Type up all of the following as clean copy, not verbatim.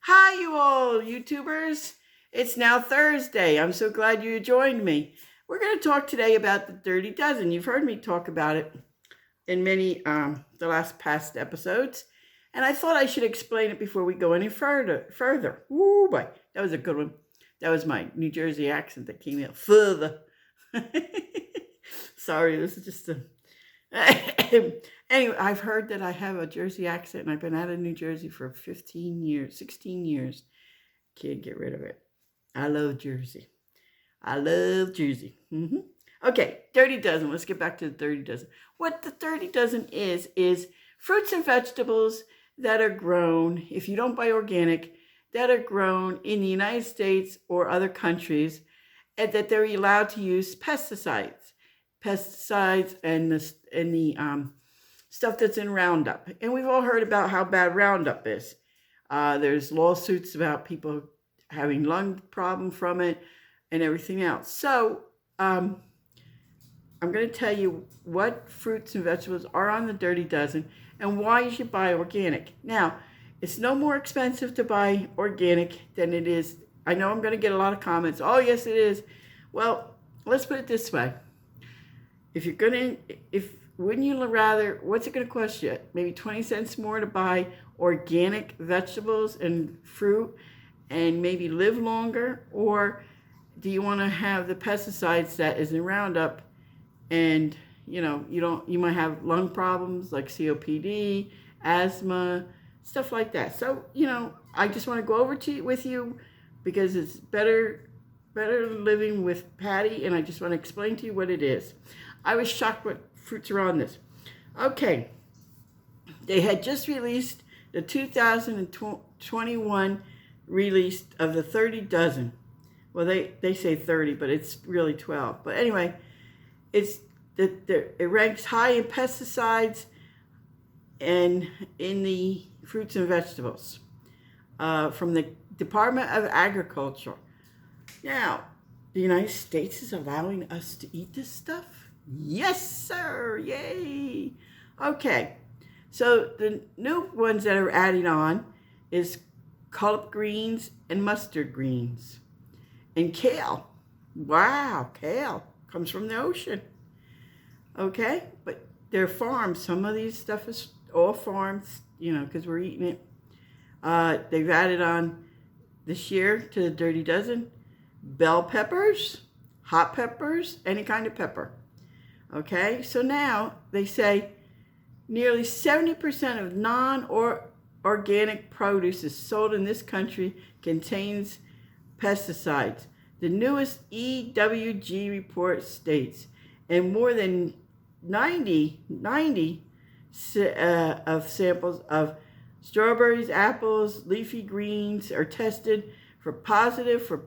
Hi, you all YouTubers. It's now Thursday. I'm so glad you joined me. We're going to talk today about the Dirty Dozen. You've heard me talk about it in many the past episodes, and I thought I should explain it before we go any further. Ooh, boy, that was a good one. That was my New Jersey accent that came out further. Sorry, this is just a anyway, I've heard that I have a Jersey accent, and I've been out of New Jersey for 15 years, 16 years. Can't get rid of it. I love Jersey. I love Jersey. Okay, Dirty Dozen. Let's get back to the Dirty Dozen. What the Dirty Dozen is fruits and vegetables that are grown, if you don't buy organic, that are grown in the United States or other countries, and that they're allowed to use pesticides and the stuff that's in Roundup. And we've all heard about how bad Roundup is. There's lawsuits about people having lung problem from it and everything else. So I'm going to tell you what fruits and vegetables are on the Dirty Dozen and why you should buy organic. Now, it's no more expensive to buy organic than it is. I know I'm going to get a lot of comments. Oh, yes, it is. Well, let's put it this way. Wouldn't you rather, what's it going to cost you? Maybe 20 cents more to buy organic vegetables and fruit and maybe live longer? Or do you want to have the pesticides that is in Roundup and, you might have lung problems like COPD, asthma, stuff like that. So, I just want to go over with you because it's better living with Patti, and I just want to explain to you what it is. I was shocked what fruits are on this. Okay, they had just released the 2021 release of the 30 dozen. Well, they say 30, but it's really 12. But anyway, it ranks high in pesticides and in the fruits and vegetables from the Department of Agriculture. Now, the United States is allowing us to eat this stuff? Yes, sir. Yay. Okay. So the new ones that are added on is collard greens and mustard greens. And kale. Wow, kale comes from the ocean. Okay, but they're farmed. Some of these stuff is all farmed, because we're eating it. They've added on this year to the Dirty Dozen bell peppers, hot peppers, any kind of pepper. Okay, so now they say nearly 70% of non-organic produce is sold in this country contains pesticides. The newest EWG report states, and more than 90 of samples of strawberries, apples, leafy greens are tested for positive for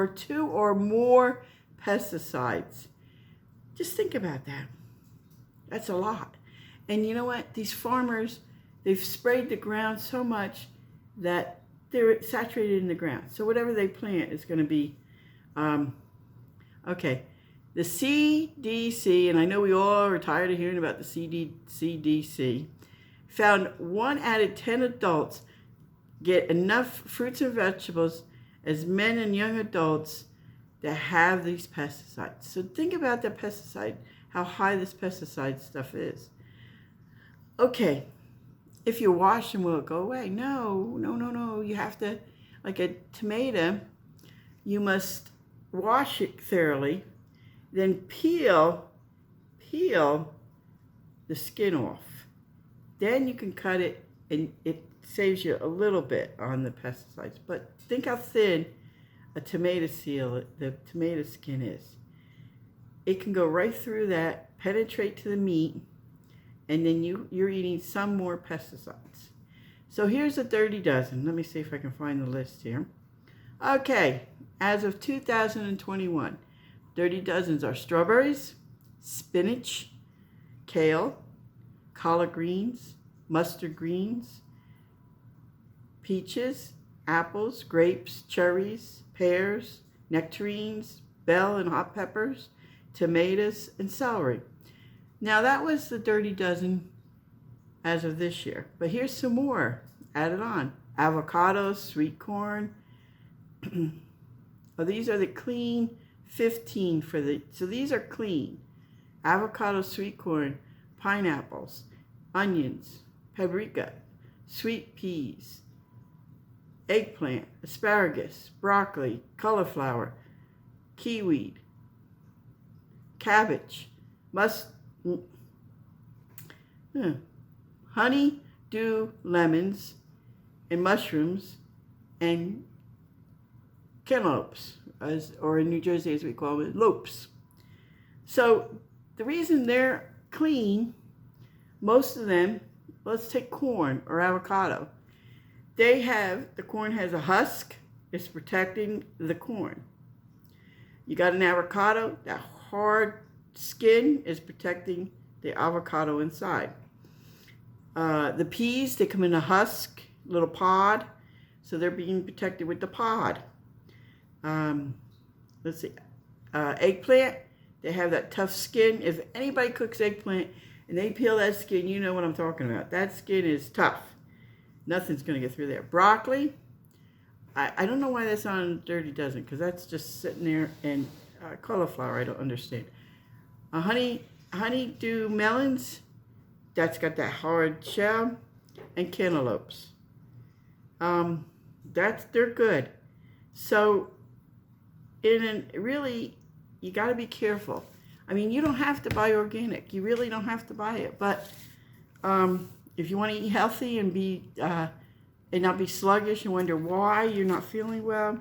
2 or more pesticides. Just think about that. That's a lot. And you know what? These farmers, they've sprayed the ground so much that they're saturated in the ground. So whatever they plant is going to be, okay. The CDC, and I know we all are tired of hearing about the CDC, found 1 out of 10 adults get enough fruits and vegetables as men and young adults that have these pesticides. So think about the pesticide, how high this pesticide stuff is. Okay, if you wash them, will it go away? No. You have to, like a tomato, you must wash it thoroughly, then peel the skin off. Then you can cut it, and it saves you a little bit on the pesticides. But think how thin the tomato skin is. It can go right through that, penetrate to the meat, and then you're eating some more pesticides. So here's a Dirty Dozen. Let me see if I can find the list here. Okay, as of 2021, Dirty Dozens are strawberries, spinach, kale, collard greens, mustard greens, peaches, apples, grapes, cherries, pears, nectarines, bell and hot peppers, tomatoes, and celery. Now that was the Dirty Dozen as of this year. But here's some more. add it on. Avocado, sweet corn. Oh, these are the clean 15 for the, so these are clean. Avocado, sweet corn, pineapples, onions, paprika, sweet peas, eggplant, asparagus, broccoli, cauliflower, kiwi, cabbage, honey, dew, lemons, and mushrooms, and cantaloupes, or in New Jersey as we call them, lopes. So the reason they're clean, most of them, let's take corn or avocado. The corn has a husk. It's protecting the corn. You got an avocado, that hard skin is protecting the avocado inside. The peas, they come in a husk, little pod, so they're being protected with the pod. Let's see, eggplant, they have that tough skin. If anybody cooks eggplant and they peel that skin, you know what I'm talking about. That skin is tough. Nothing's going to get through there. Broccoli, I don't know why that's on Dirty Dozen, because that's just sitting there. And cauliflower, I don't understand. Honeydew melons, that's got that hard shell, and cantaloupes. They're good. So, really, you got to be careful. I mean, you don't have to buy organic. You really don't have to buy it. But if you want to eat healthy and and not be sluggish and wonder why you're not feeling well,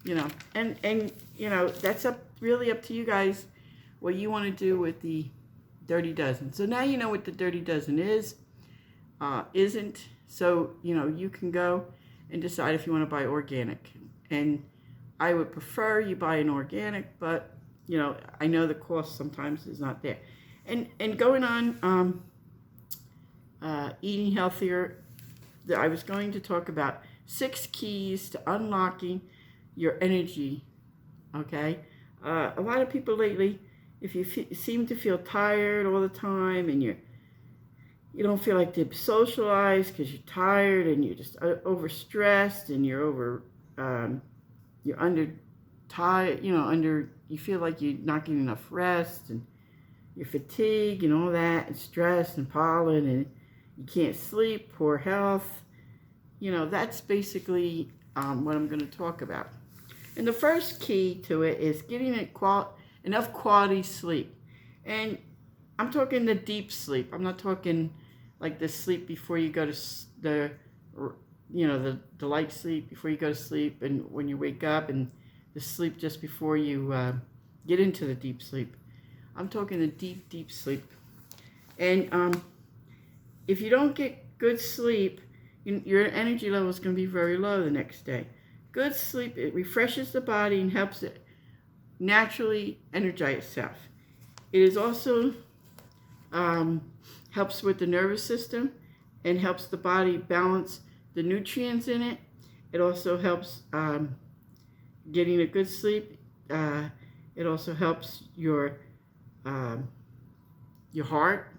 and that's really up to you guys what you want to do with the Dirty Dozen. So now you know what the Dirty Dozen isn't. So you can go and decide if you want to buy organic. And I would prefer you buy an organic, but I know the cost sometimes is not there. And going on eating healthier, I was going to talk about 6 keys to unlocking your energy. Okay, a lot of people lately, if you seem to feel tired all the time, and you don't feel like to socialize because you're tired and you're just overstressed and you're under tired, you feel like you're not getting enough rest and you're fatigued and all that, and stress and pollen, and you can't sleep, poor health. That's basically what I'm going to talk about. And the first key to it is getting enough quality sleep. And I'm talking the deep sleep. I'm not talking like the sleep before you go to the light sleep before you go to sleep, and when you wake up, and the sleep just before you get into the deep sleep. I'm talking the deep, deep sleep. And if you don't get good sleep, your energy level is going to be very low the next day. Good sleep, it refreshes the body and helps it naturally energize itself. It is also helps with the nervous system and helps the body balance the nutrients in it. It also helps getting a good sleep. It also helps your heart,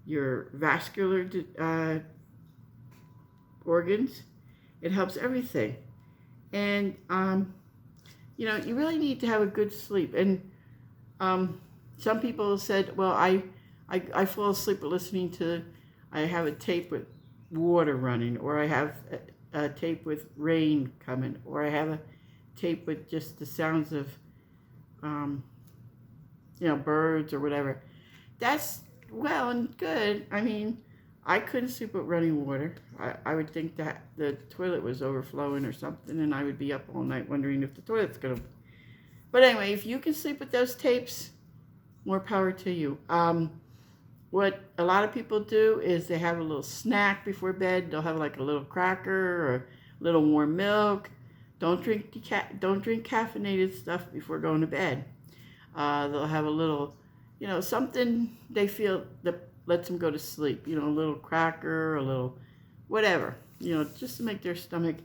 your vascular organs. It helps everything. And you really need to have a good sleep. And some people said, well, I fall asleep listening to, I have a tape with water running, or I have a tape with rain coming, or I have a tape with just the sounds of birds or whatever. That's well and good. I mean, I couldn't sleep with running water. I would think that the toilet was overflowing or something, and I would be up all night wondering if the toilet's going to... But anyway, if you can sleep with those tapes, more power to you. What a lot of people do is they have a little snack before bed. They'll have like a little cracker or a little warm milk. Don't drink caffeinated stuff before going to bed. They'll have a little, something they feel that lets them go to sleep. A little cracker, a little whatever, just to make their stomach.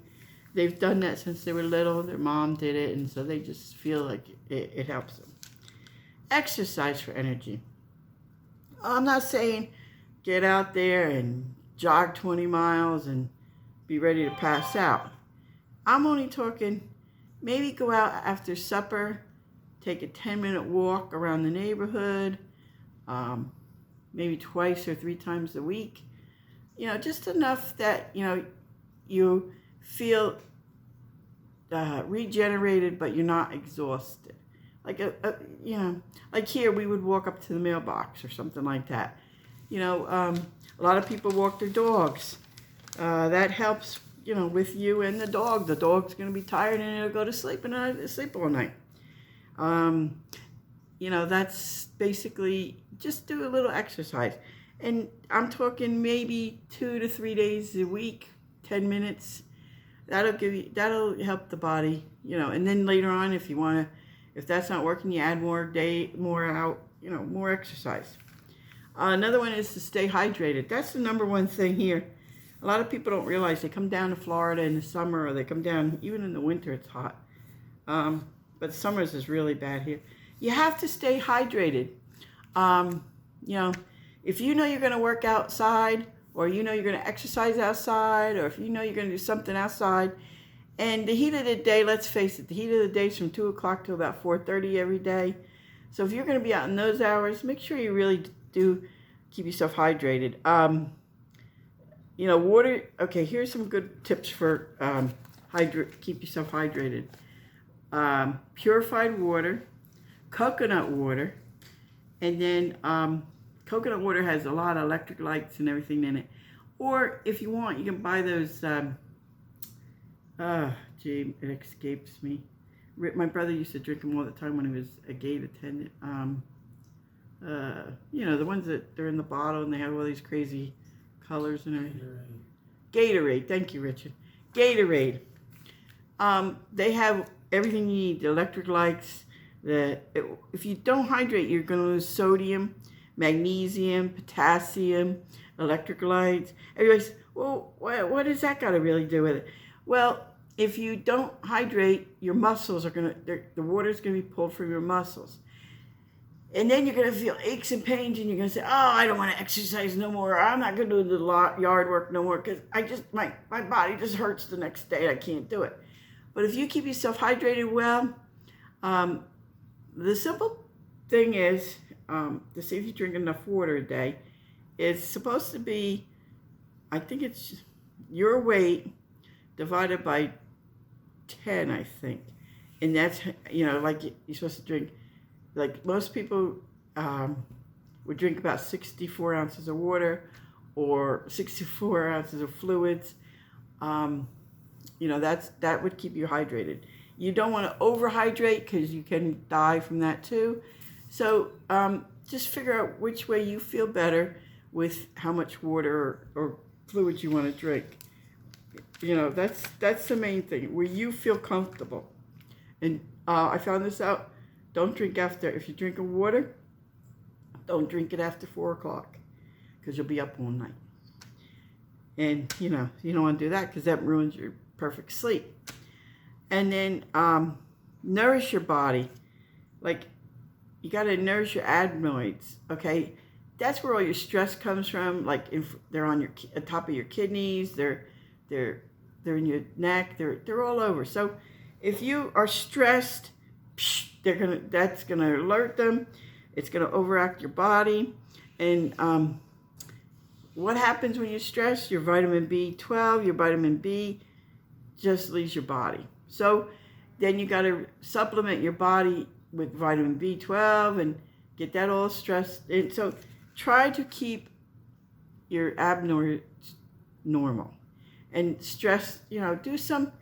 They've done that since they were little. Their mom did it, and so they just feel like it helps them. Exercise for energy. I'm not saying get out there and jog 20 miles and be ready to pass out. I'm only talking maybe go out after supper, take a 10-minute walk around the neighborhood, maybe twice or 3 times a week. Just enough that, you feel regenerated, but you're not exhausted. Like, like here we would walk up to the mailbox or something like that. A lot of people walk their dogs. That helps, with you and the dog. The dog's going to be tired and it'll go to sleep and it'll sleep all night. That's basically just do a little exercise. And I'm talking maybe 2 to 3 days a week, 10 minutes. That'll help the body, and then later on, if that's not working, you add more exercise. Another one is to stay hydrated. That's the number one thing here. A lot of people don't realize they come down to Florida in the summer, or they come down even in the winter. It's hot, but summers is really bad here. You have to stay hydrated. If you're going to work outside, or you're going to exercise outside, or if you're going to do something outside, and the heat of the day, let's face it, the heat of the day is from 2 o'clock to about 4:30 every day. So if you're going to be out in those hours, make sure you really do keep yourself hydrated. Water. Okay, here's some good tips for keep yourself hydrated. Purified water, coconut water, and then coconut water has a lot of electrolytes and everything in it. Or if you want, you can buy those, it escapes me. My brother used to drink them all the time when he was a gate attendant. The ones that they're in the bottle and they have all these crazy colors and everything. Gatorade. Thank you, Richard. Gatorade. They have everything you need, the electrolytes. If you don't hydrate, you're going to lose sodium, magnesium, potassium, electrolytes. Everybody's, well, what does that got to really do with it? Well, if you don't hydrate, your muscles the water's going to be pulled from your muscles. And then you're going to feel aches and pains, and you're going to say, oh, I don't want to exercise no more. I'm not going to do the yard work no more because my body just hurts the next day. I can't do it. But if you keep yourself hydrated well, the simple thing is, to see if you drink enough water a day, is supposed to be, I think it's your weight divided by 10, I think. And that's, like you're supposed to drink, like most people would drink about 64 ounces of water or 64 ounces of fluids. That would keep you hydrated. You don't want to overhydrate because you can die from that too. So just figure out which way you feel better with how much water or fluids you want to drink. That's the main thing, where you feel comfortable. And I found this out. Don't drink if you're drinking water, don't drink it after 4 o'clock because you'll be up all night. And, you don't want to do that because that ruins your perfect sleep. And then nourish your body. Like, you got to nourish your adenoids, okay? That's where all your stress comes from. Like, if they're on top of your kidneys, they're in your neck, they're all over. So if you are stressed, that's gonna alert them. It's gonna overact your body. And what happens when you're stressed? Your vitamin B12, your vitamin B just leaves your body. So then you got to supplement your body with vitamin B12 and get that all stressed. And so try to keep your adenoids normal. And stress, do some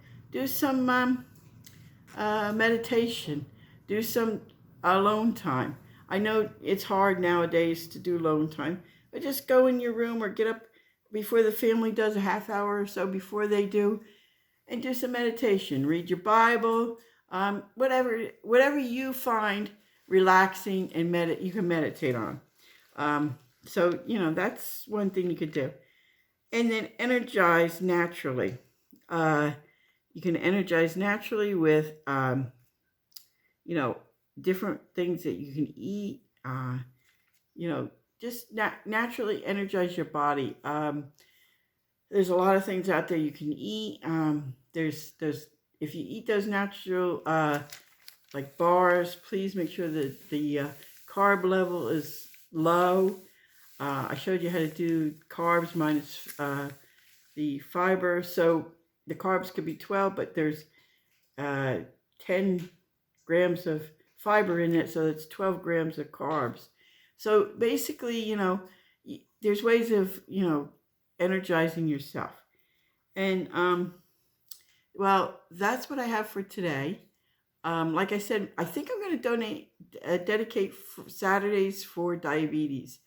meditation, do some alone time. I know it's hard nowadays to do alone time, but just go in your room or get up before the family does, a half hour or so before they do, and do some meditation. Read your Bible, whatever you find relaxing and you can meditate on. So that's one thing you could do. And then energize naturally. You can energize naturally with, different things that you can eat. Just naturally energize your body. there's a lot of things out there you can eat. There's if you eat those natural like bars, please make sure that the carb level is low. I showed you how to do carbs minus the fiber. So the carbs could be 12, but there's 10 grams of fiber in it, so it's 12 grams of carbs. So basically, there's ways of, energizing yourself. And, well, that's what I have for today. Like I said, I think I'm going to dedicate Saturdays for diabetes.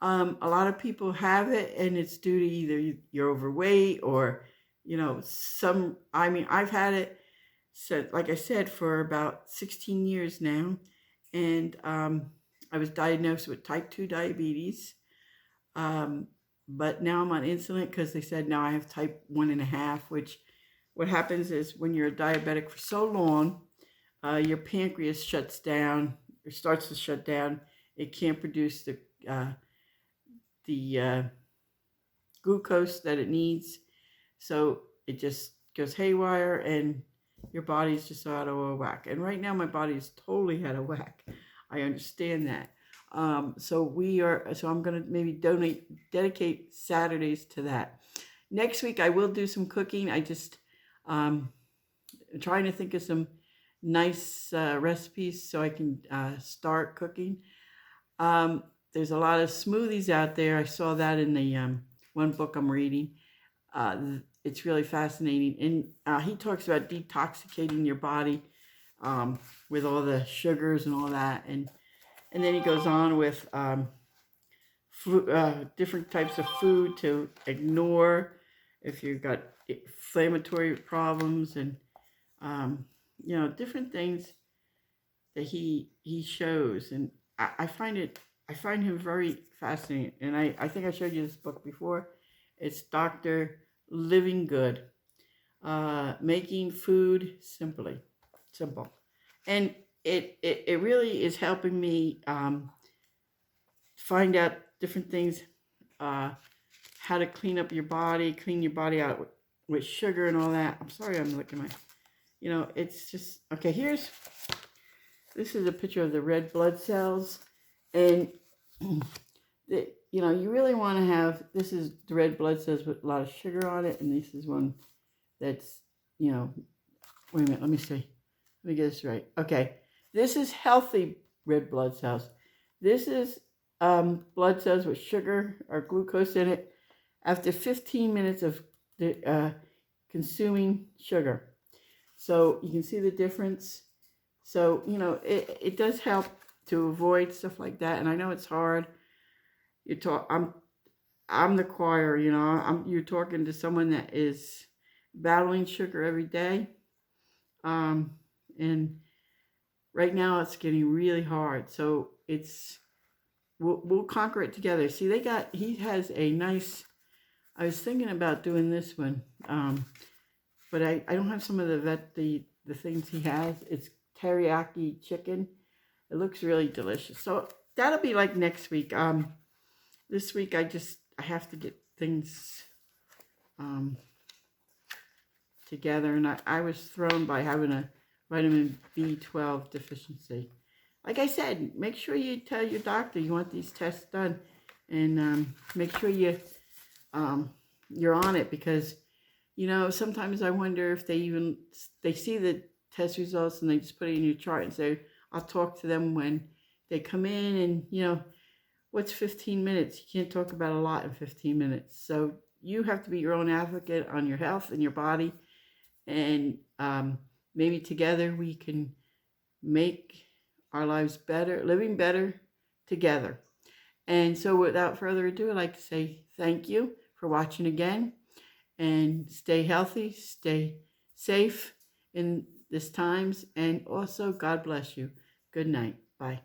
A lot of people have it, and it's due to either you're overweight or, I've had it, so like I said, for about 16 years now. And I was diagnosed with type 2 diabetes. But now I'm on insulin because they said now I have type 1.5, which what happens is when you're a diabetic for so long, your pancreas shuts down or starts to shut down. It can't produce the glucose that it needs. So it just goes haywire and your body's just out of whack. And right now my body is totally out of whack. I understand that. So I'm going to maybe dedicate Saturdays to that. Next week I will do some cooking. I just trying to think of some nice recipes so I can start cooking. There's a lot of smoothies out there. I saw that in the one book I'm reading. It's really fascinating. And he talks about detoxicating your body with all the sugars and all that. And then he goes on with different types of food to ignore if you've got inflammatory problems and, different things that he shows. And I find him very fascinating. And I think I showed you this book before. It's Dr. Living Good, Making Food Simple. And it really is helping me find out different things, how to clean your body out with sugar and all that. I'm sorry I'm looking at it's just, okay, this is a picture of the red blood cells. And, you really want to have, this is the red blood cells with a lot of sugar on it. And this is one that's, wait a minute, let me see. Let me get this right. Okay. This is healthy red blood cells. This is blood cells with sugar or glucose in it after 15 minutes of consuming sugar. So you can see the difference. So, it does help to avoid stuff like that. And I know it's hard. I'm the choir, you're talking to someone that is battling sugar every day. And right now it's getting really hard. So we'll conquer it together. See, he has a nice, I was thinking about doing this one. But I don't have some of the things he has. It's teriyaki chicken. It looks really delicious. So that'll be like next week. This week I have to get things together. And I was thrown by having a vitamin B12 deficiency. Like I said, make sure you tell your doctor you want these tests done. And make sure you're on it, because sometimes I wonder if they see the test results and they just put it in your chart and say, I'll talk to them when they come in. And, what's 15 minutes? You can't talk about a lot in 15 minutes. So you have to be your own advocate on your health and your body. And maybe together we can make our lives better, living better together. And so without further ado, I'd like to say thank you for watching again. And stay healthy, stay safe in these times, and also God bless you. Good night. Bye.